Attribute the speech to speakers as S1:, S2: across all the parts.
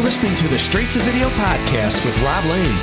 S1: listening to the Straight to Video podcast with Rob Lane.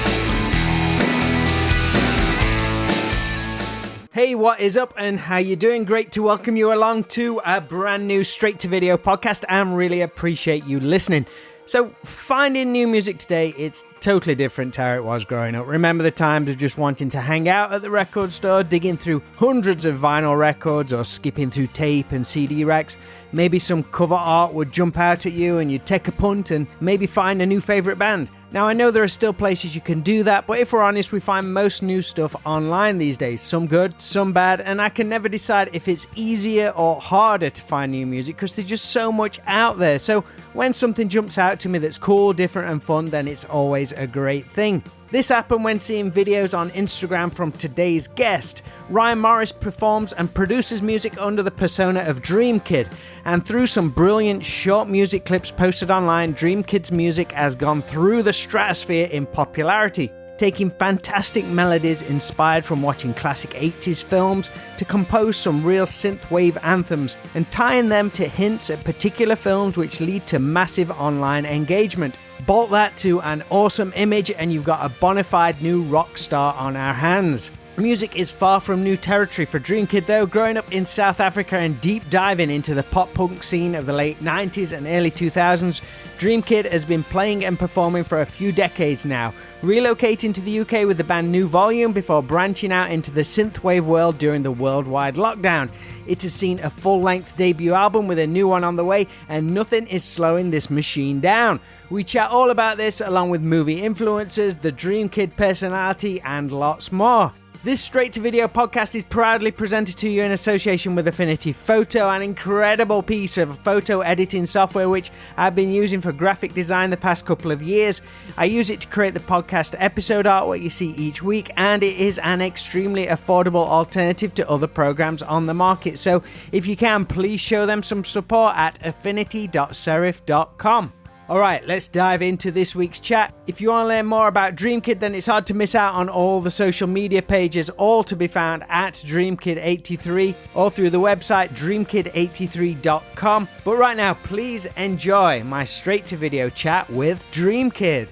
S2: Hey, what is up and how you doing? Great to welcome you along to a brand new Straight to Video podcast and really appreciate you listening. So finding new music today, it's totally different to how it was growing up. Remember the times of just wanting to hang out at the record store, digging through hundreds of vinyl records or skipping through tape and CD racks. Maybe some cover art would jump out at you and you'd take a punt and maybe find a new favourite band. Now, I know there are still places you can do that, but if we're honest, we find most new stuff online these days. Some good, some bad, and I can never decide if it's easier or harder to find new music because there's just so much out there. So when something jumps out to me that's cool, different and fun, then it's always a great thing. This happened when seeing videos on Instagram from today's guest. Ryan Morris performs and produces music under the persona of Dreamkid, and through some brilliant short music clips posted online, Dreamkid's music has gone through the stratosphere in popularity, taking fantastic melodies inspired from watching classic 80s films to compose some real synthwave anthems and tying them to hints at particular films which lead to massive online engagement. Bolt that to an awesome image and you've got a bona fide new rock star on our hands. Music is far from new territory for Dreamkid though. Growing up in South Africa and deep diving into the pop punk scene of the late 90s and early 2000s, Dreamkid has been playing and performing for a few decades now, relocating to the UK with the band New Volume before branching out into the synthwave world during the worldwide lockdown. It has seen a full-length debut album with a new one on the way, and nothing is slowing this machine down. We chat all about this along with movie influences, the Dreamkid personality, and lots more. This straight-to-video podcast is proudly presented to you in association with Affinity Photo, an incredible piece of photo editing software which I've been using for graphic design the past couple of years. I use it to create the podcast episode art, what you see each week, and it is an extremely affordable alternative to other programs on the market. So if you can, please show them some support at affinity.serif.com. Alright, let's dive into this week's chat. If you want to learn more about Dreamkid, then it's hard to miss out on all the social media pages, all to be found at Dreamkid83 or through the website dreamkid83.com. But right now, please enjoy my straight-to-video chat with Dreamkid.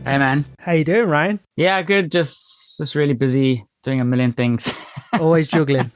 S3: Hey man.
S2: How you doing, Ryan?
S3: Yeah, good. Just really busy doing a million things.
S2: Always juggling.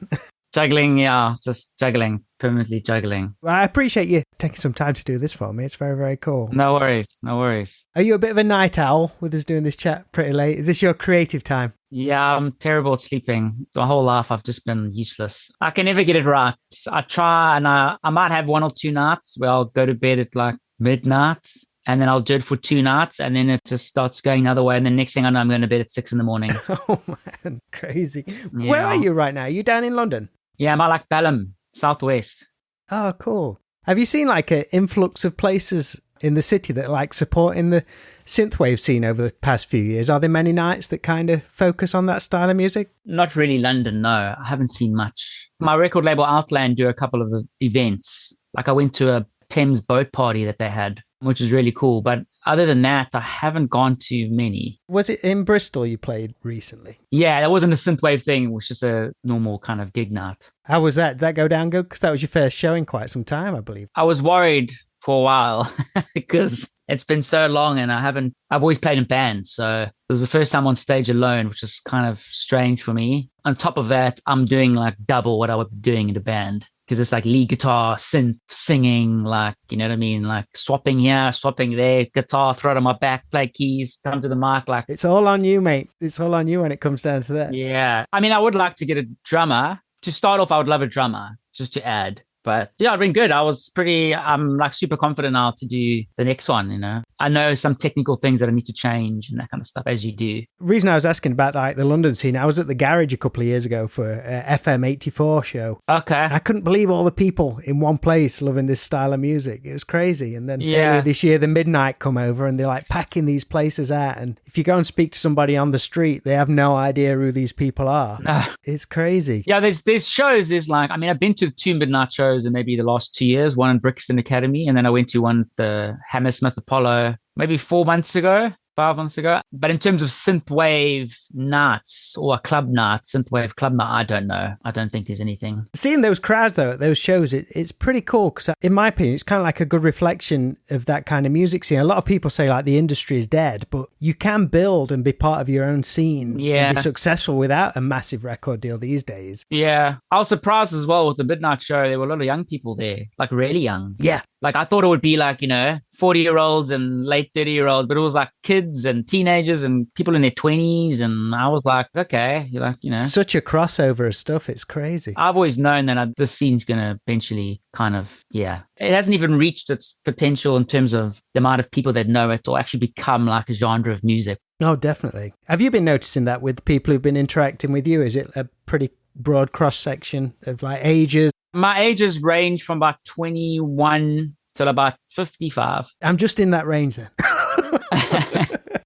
S3: Juggling, yeah, just juggling, permanently juggling.
S2: Well, I appreciate you taking some time to do this for me. It's very, very cool.
S3: No worries, no worries.
S2: Are you a bit of a night owl with us doing this chat pretty late? Is this your creative time?
S3: Yeah, I'm terrible at sleeping. My whole life I've just been useless. I can never get it right. I try and I might have one or two nights where I'll go to bed at like midnight. And then I'll do it for 2 nights and then it just starts going the other way. And then next thing I know, I'm going to bed at 6 a.m.
S2: Oh man, crazy.
S3: Yeah.
S2: Where are you right now? Are you down in London?
S3: Yeah, I'm at like Pelham, Southwest.
S2: Oh, cool. Have you seen like an influx of places in the city that are like supporting the synthwave scene over the past few years? Are there many nights that kind of focus on that style of music?
S3: Not really London, no. I haven't seen much. My record label Outland do a couple of events. Like I went to a Thames boat party that they had, which is really cool. But other than that, I haven't gone to many.
S2: Was it in Bristol you played recently?
S3: Yeah, that wasn't a synthwave thing. It was just a normal kind of gig night.
S2: How was that? Did that go down good? Because that was your first show in quite some time, I believe.
S3: I was worried for a while because it's been so long and I've always played in bands. So it was the first time on stage alone, which is kind of strange for me. On top of that, I'm doing like double what I would be doing in a band. Because it's like lead guitar, synth, singing, like, you know what I mean? Like swapping here, swapping there, guitar, throw it on my back, play keys, come to the mic. Like
S2: it's all on you, mate. It's all on you when it comes down to that.
S3: Yeah. I mean, I would like to get a drummer. To start off, I would love a drummer, just to add. But yeah, it's been good. I'm like super confident now to do the next one, you know. I know some technical things that I need to change and that kind of stuff, as you do.
S2: Reason I was asking about like the London scene, I was at the garage a couple of years ago for a FM 84 show.
S3: Okay.
S2: I couldn't believe all the people in one place loving this style of music. It was crazy. And then earlier this year, the Midnight come over and they're like packing these places out. And if you go and speak to somebody on the street, they have no idea who these people are. It's crazy.
S3: Yeah, there's shows. There's like, I mean, I've been to 2 Midnight shows in maybe the last 2 years, one in Brixton Academy, and then I went to one at the Hammersmith Apollo maybe 4 months ago. 5 months ago. But in terms of synthwave nights or a club night, synthwave club night, I don't know. I don't think there's anything.
S2: Seeing those crowds though at those shows, it's pretty cool because in my opinion, it's kind of like a good reflection of that kind of music scene. A lot of people say like the industry is dead, but you can build and be part of your own scene and be successful without a massive record deal these days.
S3: Yeah. I was surprised as well with the Midnight show. There were a lot of young people there, like really young.
S2: Yeah.
S3: Like I thought it would be like, 40-year-olds and late 30-year-olds, but it was like kids and teenagers and people in their 20s. And I was like, okay, you're like,
S2: Such a crossover of stuff. It's crazy.
S3: I've always known that the scene's going to eventually kind of, it hasn't even reached its potential in terms of the amount of people that know it or actually become like a genre of music.
S2: Oh, definitely. Have you been noticing that with people who've been interacting with you? Is it a pretty broad cross-section of like ages?
S3: My ages range from about 21 till about 55.
S2: I'm just in that range then.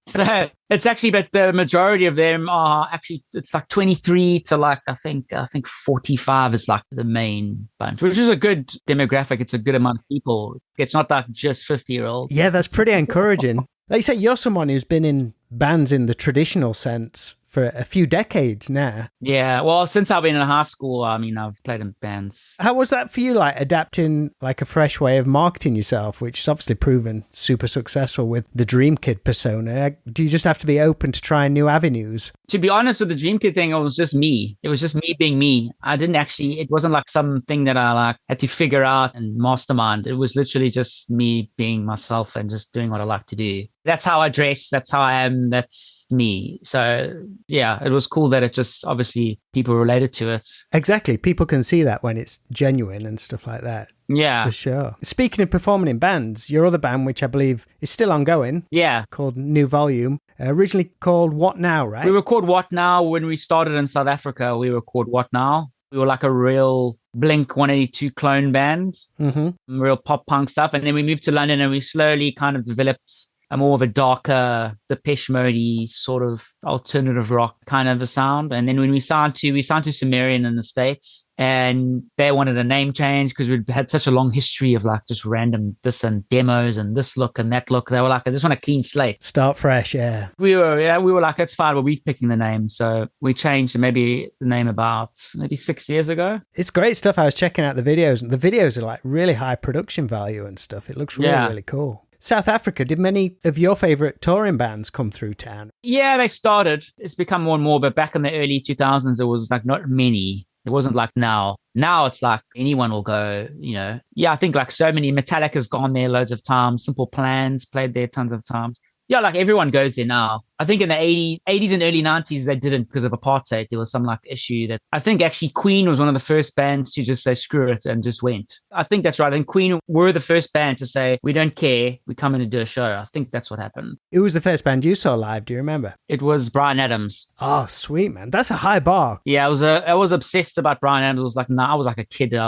S3: So it's actually, but the majority of them are actually, it's like 23 to like, I think 45 is like the main bunch, which is a good demographic. It's a good amount of people. It's not like just 50-year-olds.
S2: Yeah, that's pretty encouraging. Like you say, you're someone who's been in bands in the traditional sense for a few decades now.
S3: Yeah, well, since I've been in high school, I mean, I've played in bands.
S2: How was that for you, like adapting like a fresh way of marketing yourself, which is obviously proven super successful with the Dreamkid persona? Do you just have to be open to trying new avenues?
S3: To be honest with the Dreamkid thing, it was just me. It was just me being me. It wasn't like something that I like had to figure out and mastermind. It was literally just me being myself and just doing what I like to do. That's how I dress. That's how I am. That's me. So yeah, it was cool that it just obviously people related to it.
S2: Exactly. People can see that when it's genuine and stuff like that.
S3: Yeah.
S2: For sure. Speaking of performing in bands, your other band, which I believe is still ongoing.
S3: Yeah.
S2: Called New Volume. Originally called What Now, right?
S3: We were called What Now when we started in South Africa. We were called What Now. We were like a real Blink 182 clone band. Mm-hmm. Real pop punk stuff. And then we moved to London and we slowly kind of developed a more of a darker, Depeche Mode-y sort of alternative rock kind of a sound. And then when we signed to Sumerian in the States, and they wanted a name change because we'd had such a long history of like just random this and demos and this look and that look. They were like, I just want a clean slate.
S2: Start fresh, yeah.
S3: We were like, it's fine, but we're picking the name. So we changed maybe the name about maybe 6 years ago.
S2: It's great stuff. I was checking out the videos, and the videos are like really high production value and stuff. It looks really, really cool. South Africa, did many of your favourite touring bands come through town? Yeah,
S3: they started. It's become more and more, but back in the early 2000s, it was like not many. It wasn't like now. Now it's like anyone will go, Yeah, I think like so many. Metallica's gone there loads of times. Simple Plans played there tons of times. Yeah, like everyone goes there now. I think in the 80s and early 90s, they didn't because of apartheid. There was some like issue that I think actually Queen was one of the first bands to just say, screw it, and just went. I think that's right. And Queen were the first band to say, we don't care. We come in and do a show. I think that's what happened.
S2: Who was the first band you saw live? Do you remember?
S3: It was Bryan Adams.
S2: Oh, sweet, man. That's a high bar.
S3: Yeah, I was obsessed about Bryan Adams. I was like a kid. It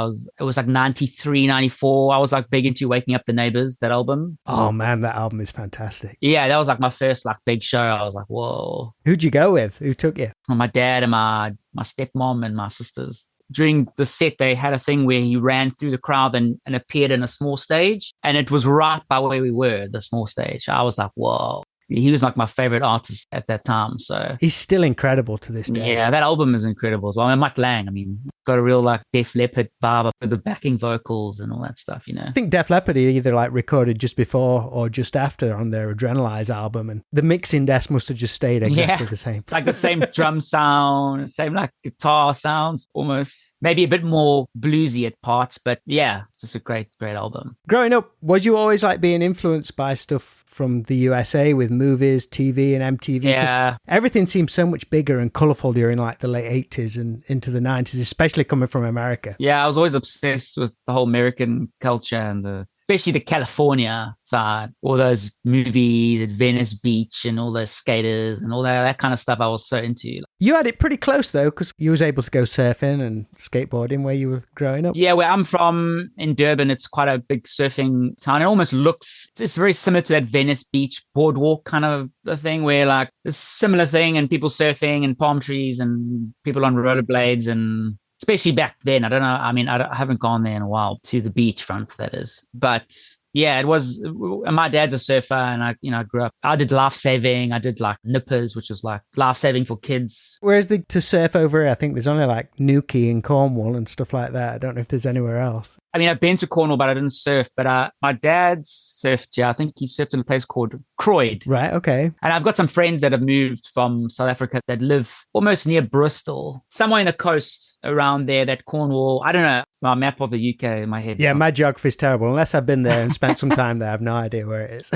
S3: was like 93, 94. I was like big into Waking Up the Neighbors, that album.
S2: Oh man, that album is fantastic.
S3: Yeah, that was like my first like big show. I was like, whoa.
S2: Who'd you go with? Who took you?
S3: Well, my dad and my stepmom and my sisters. During the set, they had a thing where he ran through the crowd and appeared in a small stage. And it was right by where we were, the small stage. I was like, whoa. He was like my favorite artist at that time. So
S2: he's still incredible to this day.
S3: Yeah, that album is incredible as well. I mean, Mutt Lange, got a real like Def Leppard vibe with the backing vocals and all that stuff,
S2: I think Def Leppard either like recorded just before or just after on their Adrenalize album, and the mixing desk must have just stayed exactly the same.
S3: It's like the same drum sound, same like guitar sounds, almost maybe a bit more bluesy at parts, but yeah, it's just a great album.
S2: Growing up, was you always like being influenced by stuff from the USA with movies, TV and MTV?
S3: Yeah.
S2: Everything seemed so much bigger and colourful during like the late 80s and into the 90s, especially coming from America.
S3: Yeah, I was always obsessed with the whole American culture and the especially the California side, all those movies at Venice Beach and all those skaters and all that kind of stuff I was so into.
S2: You had it pretty close though, because you was able to go surfing and skateboarding where you were growing up.
S3: Yeah, where I'm from in Durban, it's quite a big surfing town. It almost looks, it's very similar to that Venice Beach boardwalk kind of a thing where like this similar thing and people surfing and palm trees and people on rollerblades, and especially back then. I don't know. I mean, I haven't gone there in a while, to the beachfront, that is. But yeah, it was. My dad's a surfer, and I grew up. I did life saving. I did like nippers, which was like life saving for kids.
S2: Whereas to surf over here, I think there's only like Newquay and Cornwall and stuff like that. I don't know if there's anywhere else.
S3: I mean, I've been to Cornwall, but I didn't surf. But my dad surfed. Yeah, I think he surfed in a place called Croyd.
S2: Right. Okay.
S3: And I've got some friends that have moved from South Africa that live almost near Bristol, somewhere in the coast around there. That Cornwall. I don't know. My map of the UK in my head.
S2: Yeah, my geography's terrible. Unless I've been there and spent some time there, I have no idea where it is.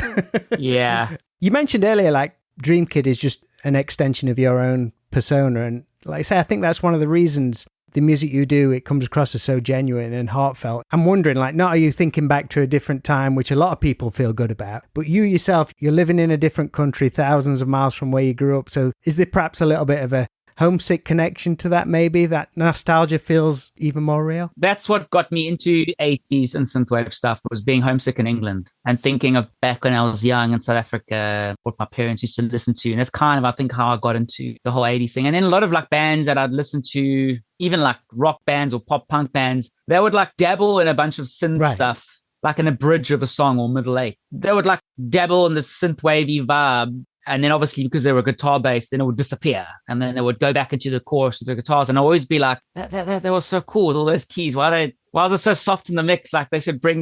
S3: Yeah.
S2: You mentioned earlier, like, Dreamkid is just an extension of your own persona. And like I say, I think that's one of the reasons the music you do, it comes across as so genuine and heartfelt. I'm wondering, like, not are you thinking back to a different time, which a lot of people feel good about, but you yourself, you're living in a different country, thousands of miles from where you grew up. So is there perhaps a little bit of a homesick connection to that? Maybe that nostalgia feels even more real?
S3: That's what got me into 80s and synthwave stuff, was being homesick in England and thinking of back when I was young in South Africa, what my parents used to listen to. And that's kind of, I think, how I got into the whole 80s thing. And then a lot of like bands that I'd listen to, even like rock bands or pop punk bands, they would like dabble in a bunch of synth stuff, like in a bridge of a song or middle eight. They would like dabble in the synthwavey vibe. And then obviously because they were guitar based, then it would disappear. And then they would go back into the chorus of the guitars. And I'd always be like, that was so cool with all those keys. Why was it so soft in the mix? Like they should bring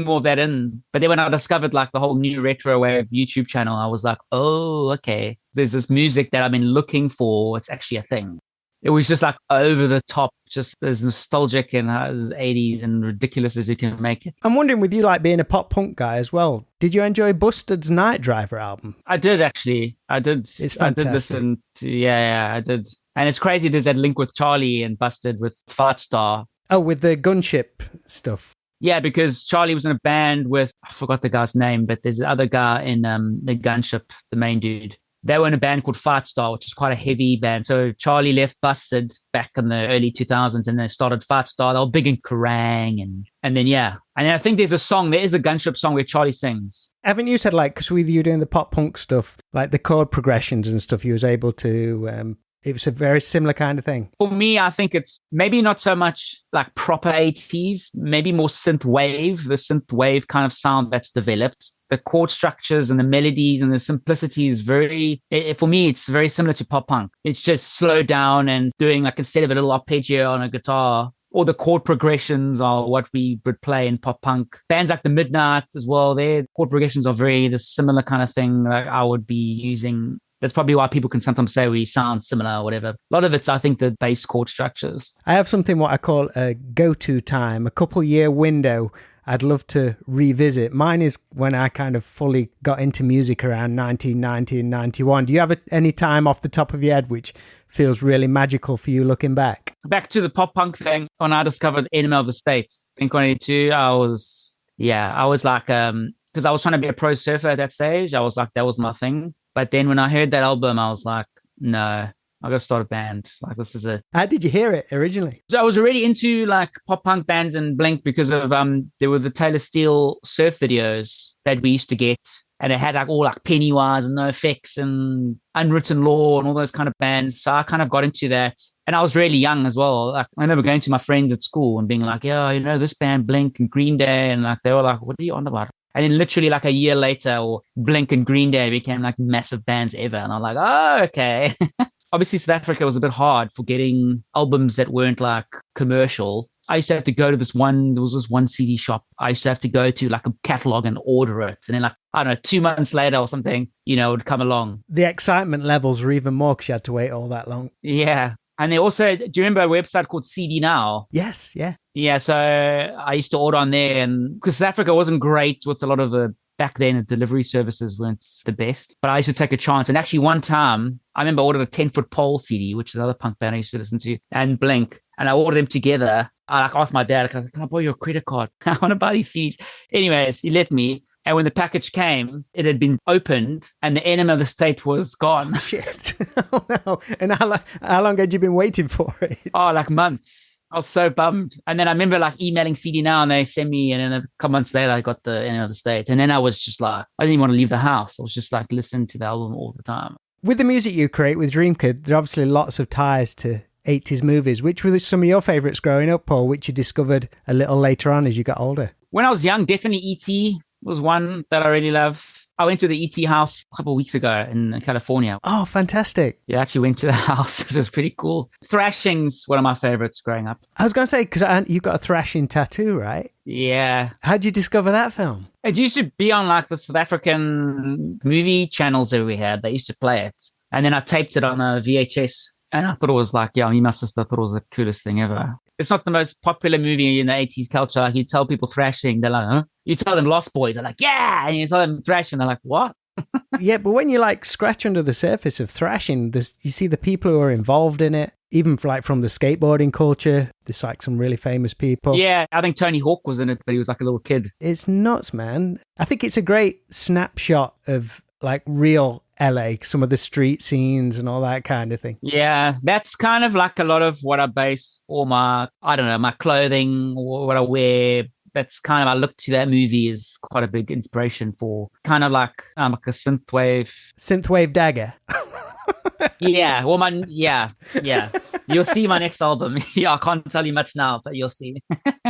S3: more of that in. But then when I discovered like the whole new retro wave YouTube channel, I was like, oh, okay. There's this music that I've been looking for. It's actually a thing. It was just like over the top, just as nostalgic and as 80s and ridiculous as you can make it.
S2: I'm wondering, with you like being a pop punk guy as well, did you enjoy Busted's Night Driver album?
S3: I did, actually. I did.
S2: It's fantastic.
S3: I did listen to, yeah, I did. And it's crazy, there's that link with Charlie and Busted with Fartstar.
S2: Oh, with the gunship stuff.
S3: Yeah, because Charlie was in a band with, I forgot the guy's name, but there's the other guy in the gunship, the main dude. They were in a band called Fartstar, which is quite a heavy band. So Charlie left Busted back in the early 2000s and they started Fartstar. They were big in Kerrang! And then, yeah. And then I think there is a gunship song where Charlie sings.
S2: Haven't you said, like, because with you doing the pop punk stuff, like the chord progressions and stuff, you was able to, it was a very similar kind of thing?
S3: For me, I think it's maybe not so much like proper 80s, maybe more synthwave, the synthwave kind of sound that's developed. The chord structures and the melodies and the simplicity is for me, it's very similar to pop punk. It's just slowed down and doing like, instead of a little arpeggio on a guitar, all the chord progressions are what we would play in pop punk. Bands like the Midnight as well, their chord progressions are very the similar kind of thing that I would be using. That's probably why people can sometimes say we sound similar or whatever. A lot of it's, I think, the bass chord structures.
S2: I have something what I call a go-to time, a couple-year window I'd love to revisit. Mine is when I kind of fully got into music around 1990 and 91. Do you have any time off the top of your head which feels really magical for you looking back?
S3: Back to the pop punk thing, when I discovered Enemy of the States in 1982, I was like, because I was trying to be a pro surfer at that stage. I was like, that was my thing. But then when I heard that album, I was like, no, I got to start a band. Like, this is it.
S2: How did you hear it originally?
S3: So I was already into like pop punk bands and Blink because of, there were the Taylor Steele surf videos that we used to get. And it had like all like Pennywise and NoFX and Unwritten Law and all those kind of bands. So I kind of got into that. And I was really young as well. Like, I remember going to my friends at school and being like, yeah, you know, this band Blink and Green Day. And like, they were like, what are you on about? And then literally like a year later, or Blink and Green Day became like massive bands ever. And I'm like, oh, okay. Obviously, South Africa was a bit hard for getting albums that weren't like commercial. I used to have to go to there was this one CD shop. I used to have to go to like a catalog and order it. And then like, I don't know, 2 months later or something, it would come along.
S2: The excitement levels were even more because you had to wait all that long.
S3: Yeah. And they also, do you remember a website called CD Now?
S2: Yes, yeah.
S3: Yeah, so I used to order on there, and because South Africa wasn't great with a lot of the back then the delivery services weren't the best, but I used to take a chance. And actually one time I remember I ordered a 10-Foot Pole CD, which is another punk band I used to listen to, and Blink, and I ordered them together. I asked my dad, can I borrow your credit card? I want to buy these CDs. Anyways, he let me. And when the package came, it had been opened and the enema of the state was gone.
S2: Shit. Oh, no. And how long had you been waiting for it?
S3: Oh, like months. I was so bummed. And then I remember like emailing CD Now and they sent me, and then a couple months later, I got the enema of the state. And then I was just like, I didn't even want to leave the house. I was just like listening to the album all the time.
S2: With the music you create with Dreamkid, there are obviously lots of ties to 80s movies. Which were some of your favourites growing up, Paul, which you discovered a little later on as you got older? When
S3: I was young, definitely E.T. was one that I really love. I went to the E.T. house a couple of weeks ago in California.
S2: Oh, fantastic.
S3: Yeah, I actually went to the house, which was pretty cool. Thrashing's one of my favorites growing up.
S2: I was going to say, because you've got a thrashing tattoo, right?
S3: Yeah.
S2: How'd you discover that film?
S3: It used to be on like the South African movie channels that we had. They used to play it. And then I taped it on a VHS. And I thought it was like, me and my sister thought it was the coolest thing ever. It's not the most popular movie in the 80s culture. Like you tell people thrashing, they're like, huh? You tell them Lost Boys, they're like, yeah. And you tell them thrashing, they're like, what?
S2: Yeah, but when you like scratch under the surface of thrashing, you see the people who are involved in it, even from the skateboarding culture. There's like some really famous people.
S3: Yeah, I think Tony Hawk was in it, but he was like a little kid.
S2: It's nuts, man. I think it's a great snapshot of like real LA, some of the street scenes and all that kind of thing.
S3: Yeah, that's kind of like a lot of what I base all my clothing or what I wear. That's kind of, I look to that movie as quite a big inspiration for kind of like a
S2: synthwave dagger.
S3: Yeah, well, yeah. You'll see my next album. Yeah, I can't tell you much now, but you'll see.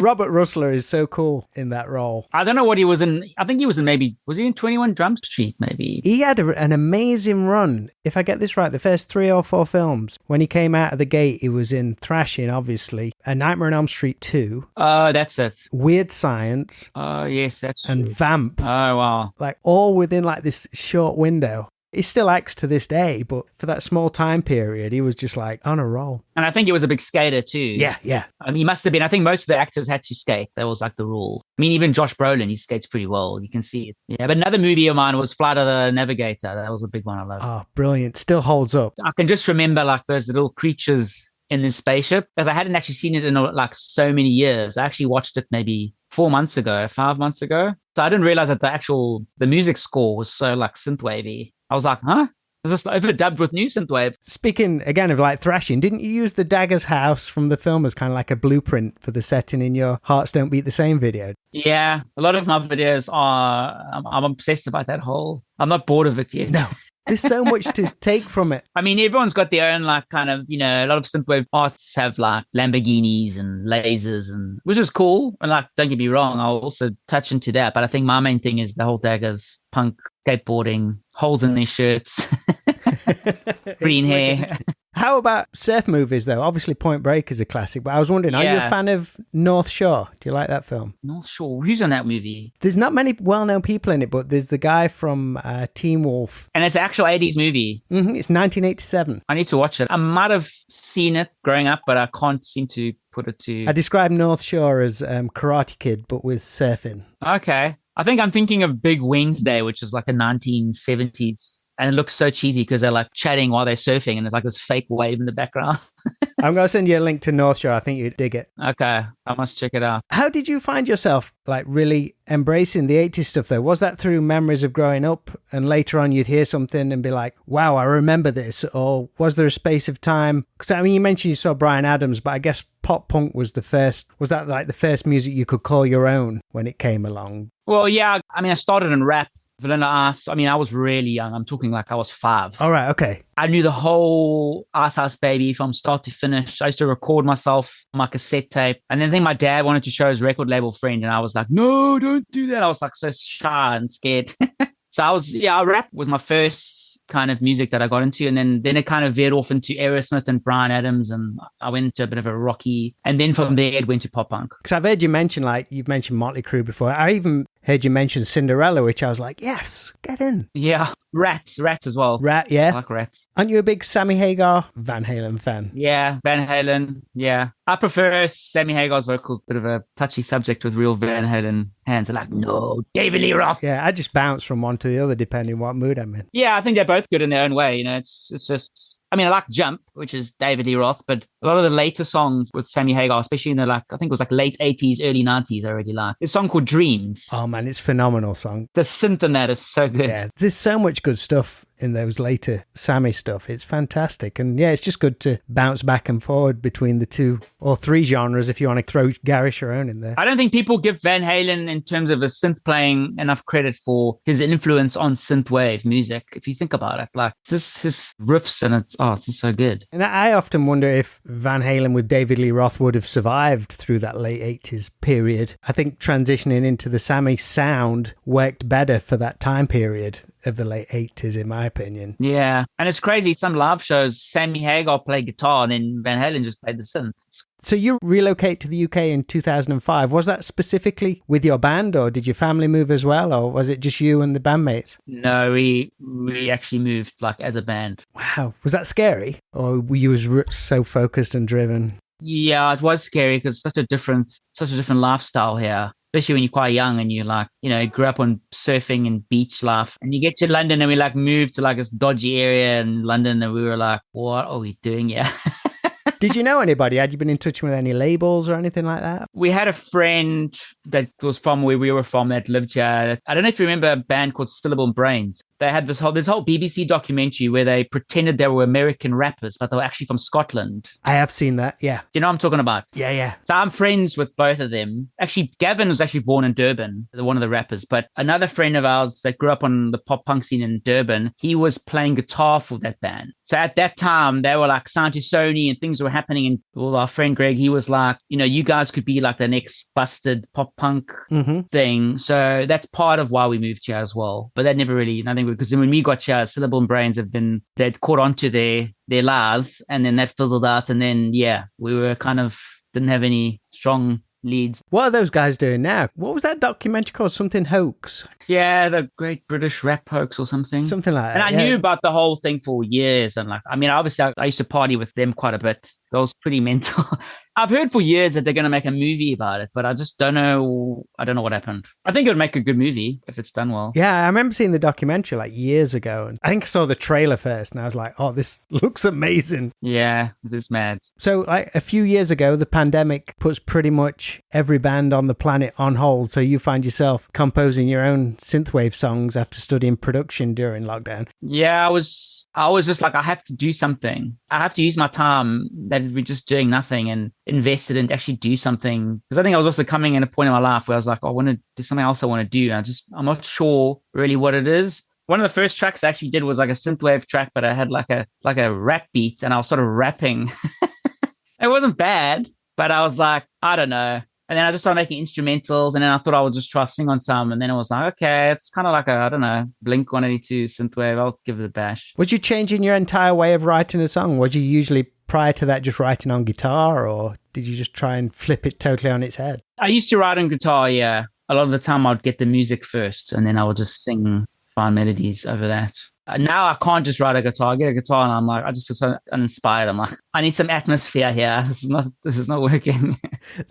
S2: Robert Russler is so cool in that role.
S3: I don't know what he was in. I think he was in was he in 21 Jump Street maybe?
S2: He had an amazing run. If I get this right, the first 3 or 4 films, when he came out of the gate, he was in Thrashing, obviously, A Nightmare on Elm Street 2.
S3: Oh, that's it.
S2: Weird Science.
S3: Oh, yes, that's
S2: and
S3: true.
S2: Vamp.
S3: Oh, wow.
S2: Like all within like this short window. He still acts to this day, but for that small time period, he was just like on a roll.
S3: And I think he was a big skater too.
S2: Yeah.
S3: He must have been. I think most of the actors had to skate. That was like the rule. I mean, even Josh Brolin, he skates pretty well. You can see it. Yeah, but another movie of mine was Flight of the Navigator. That was a big one I loved.
S2: Oh, brilliant. Still holds up.
S3: I can just remember like those little creatures in this spaceship, because I hadn't actually seen it in like so many years. I actually watched it maybe 5 months ago. So I didn't realize that the music score was so like synthwavy. I was like, huh? Is this overdubbed with new synthwave?
S2: Speaking again of like thrashing, didn't you use the Dagger's house from the film as kind of like a blueprint for the setting in your Hearts Don't Beat the Same video?
S3: Yeah, a lot of my videos are, I'm obsessed about that whole, I'm not bored of it yet.
S2: No. There's so much to take from it.
S3: I mean, everyone's got their own, like, kind of, a lot of synthwave artists have, like, Lamborghinis and lasers, which is cool. And, like, don't get me wrong, I'll also touch into that. But I think my main thing is the whole Daggers, punk, skateboarding, holes in their shirts, green hair.
S2: How about surf movies, though? Obviously, Point Break is a classic, but I was wondering, are you a fan of North Shore? Do you like that film?
S3: North Shore? Who's on that movie?
S2: There's not many well-known people in it, but there's the guy from Teen Wolf.
S3: And it's an actual 80s movie?
S2: Mm-hmm, it's 1987.
S3: I need to watch it. I might have seen it growing up, but I can't seem to put it to...
S2: I describe North Shore as Karate Kid, but with surfing.
S3: Okay. I think I'm thinking of Big Wednesday, which is like a 1970s... And it looks so cheesy because they're like chatting while they're surfing and there's like this fake wave in the background.
S2: I'm going to send you a link to North Shore. I think you'd dig it.
S3: Okay. I must check it out.
S2: How did you find yourself like really embracing the 80s stuff though? Was that through memories of growing up and later on you'd hear something and be like, wow, I remember this? Or was there a space of time? Because I mean, you mentioned you saw Bryan Adams, but I guess pop punk was the first. Was that like the first music you could call your own when it came along?
S3: Well, yeah. I mean, I started in rap. Vanilla Ice. I mean, I was really young. I'm talking like I was 5.
S2: All right, okay.
S3: I knew the whole Ice Ice Baby from start to finish. I used to record myself on my cassette tape. And then I think my dad wanted to show his record label friend. And I was like, no, don't do that. I was like so shy and scared. So rap was my first kind of music that I got into. And then it kind of veered off into Aerosmith and Bryan Adams. And I went into a bit of a rocky. And then from there, it went to pop punk.
S2: Because I've heard you mention, like, you've mentioned Motley Crue before. I even heard you mention Cinderella, which I was like, yes, get in.
S3: Yeah. Rats as well.
S2: Rat, yeah.
S3: I like Rats.
S2: Aren't you a big Sammy Hagar Van Halen fan?
S3: Yeah, Van Halen. Yeah. I prefer Sammy Hagar's vocals, bit of a touchy subject with real Van Halen hands. Are like, no, David Lee Roth.
S2: Yeah, I just bounce from one to the other depending what mood I'm in.
S3: Yeah, I think they're both good in their own way. You know, it's just, I mean, I like Jump, which is David Lee Roth, but a lot of the later songs with Sammy Hagar, especially in the I think it was late 80s, early 90s, I really like. There's a song called Dreams.
S2: Oh man, it's a phenomenal song.
S3: The synth in that is so good.
S2: Yeah, there's so much good stuff in those later Sammy stuff. It's fantastic. And yeah, it's just good to bounce back and forward between the two or three genres if you want to throw Gary Sharon in there.
S3: I don't think people give Van Halen, in terms of his synth playing, enough credit for his influence on synthwave music. If you think about it, it's just his riffs, and it's just so good.
S2: And I often wonder if Van Halen with David Lee Roth would have survived through that late 80s period. I think transitioning into the Sammy sound worked better for that time period of the late 80s, in my opinion.
S3: Yeah, and it's crazy. Some live shows, Sammy Hagar played guitar and then Van Halen just played the synth.
S2: So you relocate to the UK in 2005. Was that specifically with your band, or did your family move as well, or was it just you and the bandmates?
S3: No, we actually moved as a band.
S2: Wow. Was that scary, or were you so focused and driven?
S3: Yeah, it was scary because such a different lifestyle here. Especially when you're quite young and you grew up on surfing and beach life, and you get to London and we moved to this dodgy area in London, and we were like, what are we doing here?
S2: Did you know anybody? Had you been in touch with any labels or anything like that?
S3: We had a friend that was from where we were from that lived here. I don't know if you remember a band called Syllable Brains. They had this whole BBC documentary where they pretended they were American rappers, but they were actually from Scotland.
S2: I have seen that, yeah. Do
S3: you know what I'm talking about?
S2: Yeah.
S3: So I'm friends with both of them. Actually, Gavin was actually born in Durban, one of the rappers. But another friend of ours that grew up on the pop punk scene in Durban, he was playing guitar for that band. So at that time, they were signed to Sony and things were happening. And our friend Greg, he was like, you guys could be the next busted pop punk thing. So that's part of why we moved here as well. But that never really, nothing, because then when we got here, Syllable and Brains they'd caught onto their lies, and then that fizzled out. And then, we were didn't have any strong leads.
S2: What are those guys doing now? What was that documentary called? Something Hoax?
S3: Yeah, the Great British Rap Hoax or something.
S2: Something like that.
S3: And I knew about the whole thing for years. And obviously I used to party with them quite a bit. That was pretty mental. I've heard for years that they're going to make a movie about it, but I just don't know. I don't know what happened. I think it would make a good movie if it's done well.
S2: Yeah, I remember seeing the documentary years ago. And I think I saw the trailer first and I was like, oh, this looks amazing.
S3: Yeah, it is mad.
S2: So a few years ago, the pandemic puts pretty much every band on the planet on hold. So you find yourself composing your own synthwave songs after studying production during lockdown.
S3: Yeah, I was just I have to do something. I have to use my time that we're just doing nothing and invest it and actually do something. Because I think I was also coming in a point in my life where I was like, I want to do something else I want to do. And I'm not sure really what it is. One of the first tracks I actually did was a synthwave track, but I had a rap beat and I was sort of rapping. It wasn't bad, but I was like, I don't know. And then I just started making instrumentals, and then I thought I would just try to sing on some. And then it was like, okay, it's kind of I don't know, Blink 182 synthwave. I'll give it a bash.
S2: Was you changing your entire way of writing a song? Was you usually prior to that just writing on guitar, or did you just try and flip it totally on its head?
S3: I used to write on guitar, yeah. A lot of the time I'd get the music first, and then I would just sing fine melodies over that. Now I can't just write a guitar. I get a guitar and I'm like, I just feel so uninspired. I'm like, I need some atmosphere here. This is not working.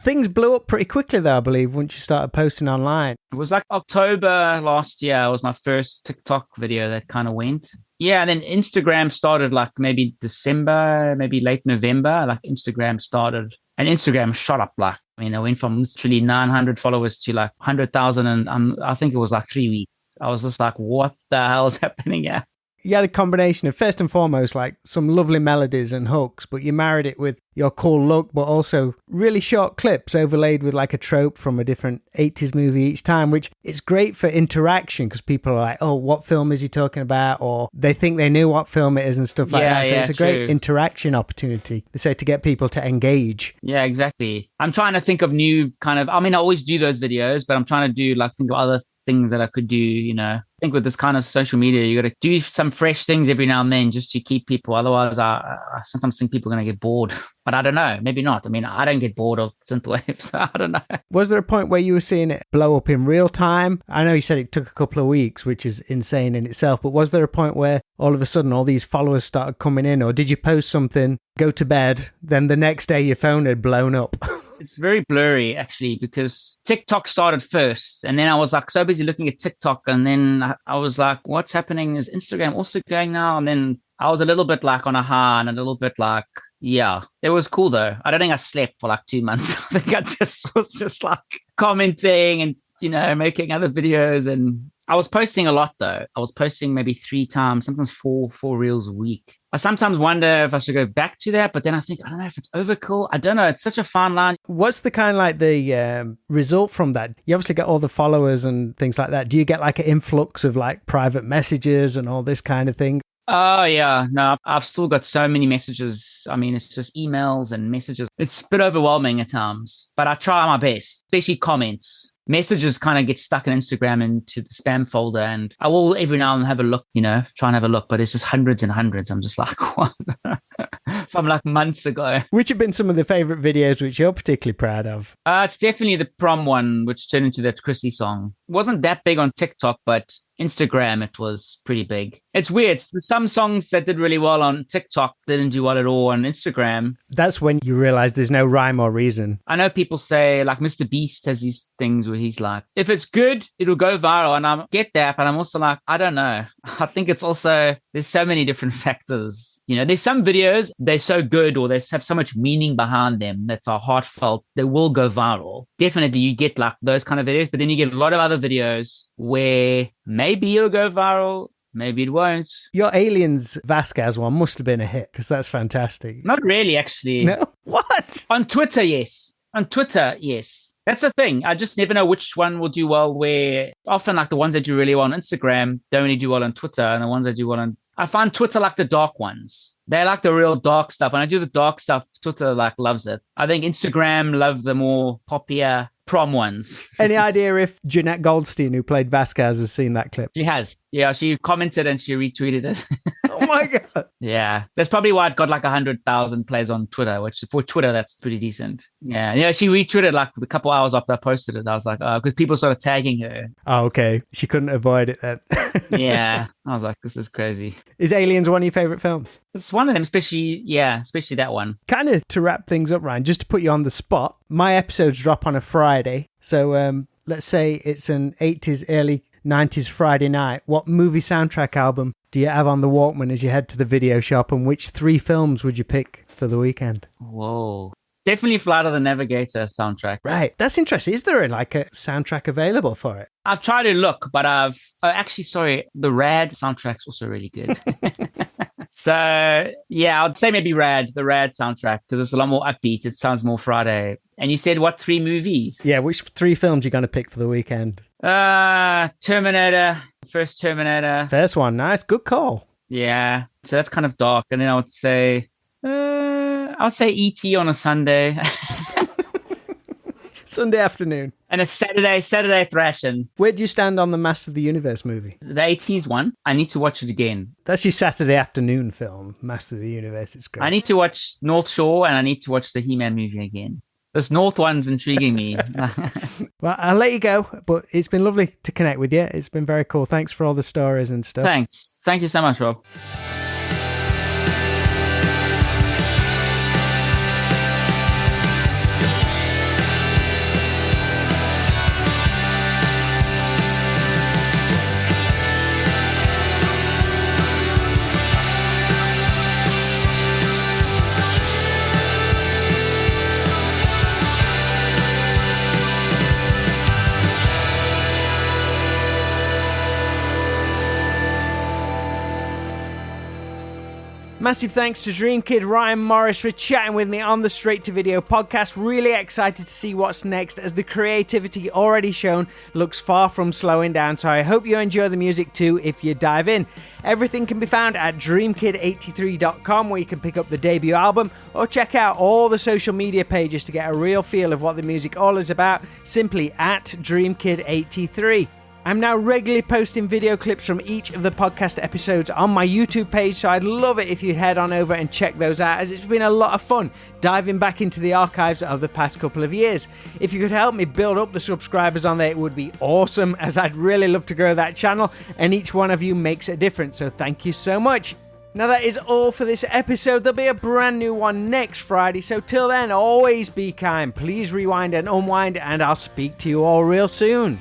S2: Things blew up pretty quickly though, I believe, once you started posting online.
S3: It was October last year. It was my first TikTok video that kind of went. Yeah, and then Instagram started maybe December, maybe late November. Instagram started, and Instagram shot up. I went from literally 900 followers to 100,000, and I think it was 3 weeks. I was just like, what the hell is happening here?
S2: You had a combination of, first and foremost, some lovely melodies and hooks, but you married it with your cool look, but also really short clips overlaid with a trope from a different 80s movie each time, which is great for interaction because people are like, oh, what film is he talking about? Or they think they knew what film it is and stuff like that. So it's a great interaction opportunity. So to get people to engage.
S3: Yeah, exactly. I'm trying to think of new I always do those videos, but I'm trying to do think of other things that I could do, I think with this kind of social media, you got to do some fresh things every now and then just to keep people. Otherwise, I sometimes think people are going to get bored. But I don't know, maybe not. I mean, I don't get bored of synthwave, so I don't know.
S2: Was there a point where you were seeing it blow up in real time? I know you said it took a couple of weeks, which is insane in itself, but was there a point where all of a sudden all these followers started coming in, or did you post something, go to bed, then the next day your phone had blown up?
S3: It's very blurry, actually, because TikTok started first. And then I was like so busy looking at TikTok. And then I was like, what's happening? Is Instagram also going now? And then I was a little bit like on a high and a little bit like, yeah, it was cool though. I don't think I slept for like 2 months. I think I just was just like commenting and, making other videos. And I was posting a lot though. I was posting maybe 3 times, sometimes four reels a week. I sometimes wonder if I should go back to that, but then I think, I don't know if it's overkill. I don't know. It's such a fine line.
S2: What's the kind of like the result from that? You obviously get all the followers and things like that. Do you get like an influx of like private messages and all this kind of thing?
S3: Oh, yeah. No, I've still got so many messages. I mean, it's just emails and messages. It's a bit overwhelming at times, but I try my best, especially comments. Messages kind of get stuck in Instagram into the spam folder, and I will every now and then have a look, try and have a look, but it's just hundreds and hundreds. I'm just like, what? From like months ago.
S2: Which have been some of the favorite videos which you're particularly proud of?
S3: It's definitely the prom one, which turned into that Chrissy song. It wasn't that big on TikTok, but Instagram, it was pretty big. It's weird. Some songs that did really well on TikTok didn't do well at all on Instagram.
S2: That's when you realize there's no rhyme or reason.
S3: I know people say, like, Mr. Beast has these things where he's like, if it's good, it'll go viral. And I get that, but I'm also like, I don't know. I think it's also, there's so many different factors. There's some videos, they're so good or they have so much meaning behind them that are heartfelt, they will go viral. Definitely you get like those kind of videos, but then you get a lot of other videos where maybe it'll go viral, maybe it won't.
S2: Your Aliens Vasquez one must have been a hit, because that's fantastic.
S3: Not really, actually.
S2: No? What?
S3: On Twitter, yes. That's the thing. I just never know which one will do well, where often like the ones that do really well on Instagram don't really do well on Twitter, and the ones that do well on... I find Twitter like the dark ones. They like the real dark stuff. When I do the dark stuff, Twitter like loves it. I think Instagram love the more poppier prom ones.
S2: Any idea if Jeanette Goldstein, who played Vasquez, has seen that clip?
S3: She has. Yeah, she commented and she retweeted it.
S2: Oh my God.
S3: Yeah. That's probably why it got like 100,000 plays on Twitter, which for Twitter, that's pretty decent. Yeah. She retweeted like a couple hours after I posted it. I was like, oh, because people started tagging her.
S2: Oh, okay. She couldn't avoid it then.
S3: Yeah. I was like, this is crazy.
S2: Is Aliens one of your favorite films?
S3: It's one of them, especially that one.
S2: Kind of to wrap things up, Ryan, just to put you on the spot, my episodes drop on a Friday. So let's say it's an 80s, early 90s Friday night. What movie soundtrack album do you have on the Walkman as you head to the video shop, and which 3 films would you pick for the weekend?
S3: Whoa. Definitely Flight of the Navigator soundtrack.
S2: Right. That's interesting. Is there like a soundtrack available for it?
S3: I've tried to look, but the Rad soundtrack's also really good. So, yeah, I'd say maybe the Rad soundtrack, because it's a lot more upbeat. It sounds more Friday. And you said, what, 3 movies?
S2: Yeah, which 3 films are you going to pick for the weekend?
S3: Terminator, first Terminator.
S2: First one, nice, good call.
S3: Yeah, so that's kind of dark. And then I would say E.T. on a Sunday.
S2: Sunday afternoon.
S3: And a Saturday thrashing.
S2: Where do you stand on the Master of the Universe movie?
S3: The 80s one. I need to watch it again.
S2: That's your Saturday afternoon film, Master of the Universe. It's great.
S3: I need to watch North Shore, and I need to watch the He-Man movie again. This North one's intriguing me.
S2: Well, I'll let you go, but it's been lovely to connect with you. It's been very cool. Thanks for all the stories and stuff.
S3: Thanks. Thank you so much, Rob.
S2: Massive thanks to Dreamkid Ryan Morris for chatting with me on the Straight to Video podcast. Really excited to see what's next, as the creativity already shown looks far from slowing down, so I hope you enjoy the music too if you dive in. Everything can be found at dreamkid83.com, where you can pick up the debut album, or check out all the social media pages to get a real feel of what the music all is about, simply at Dreamkid83. I'm now regularly posting video clips from each of the podcast episodes on my YouTube page, so I'd love it if you'd head on over and check those out, as it's been a lot of fun diving back into the archives of the past couple of years. If you could help me build up the subscribers on there, it would be awesome, as I'd really love to grow that channel, and each one of you makes a difference, so thank you so much. Now that is all for this episode. There'll be a brand new one next Friday, so till then, always be kind, please rewind and unwind, and I'll speak to you all real soon.